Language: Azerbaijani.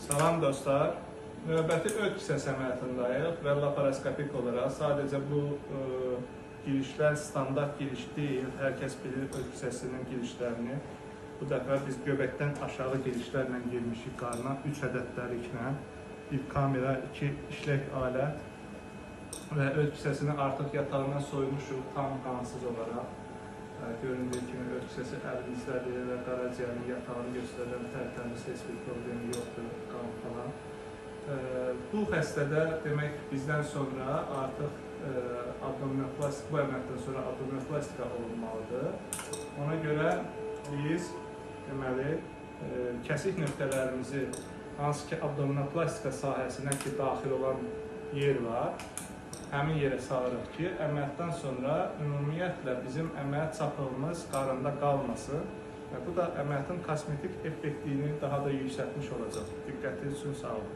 Salam dostlar, növbəti öz kisəsi əməliyyatındayıq və laparoskopik olaraq sadəcə bu girişlər standart giriş deyil. Hər kəs bilir öz kisəsinin girişlərini. Bu dəfə biz göbəkdən aşağı girişlərlə girmişik qarına, 3 ədədləriklə. Bir kamera, 2 işlək alət və öz kisəsini artıq yatağından soymuşuq tam qansız olaraq. Göründüyü kimi öz kisəsi əlimizdədir və qaraciyərin yatağını göstərən tərtəmiz, heç bir problemi yoxdur, qan falan. Bu xəstədə demək bizdən sonra artıq abdominoplastik, bu əməliyyatdan sonra abdominoplastika olunmalıdır. Ona görə biz deməli kəsik nöqtələrimizi, hansı ki abdominoplastika sahəsinə ki daxil olan yer var, həmin yerə salırıq ki, əməliyyatdan sonra ümumiyyətlə bizim əməliyyat çapığımız qarında qalmasın və bu da əməliyyatın kosmetik effektliyini daha da yüksəltmiş olacaq. Diqqətiniz üçün sağ olun.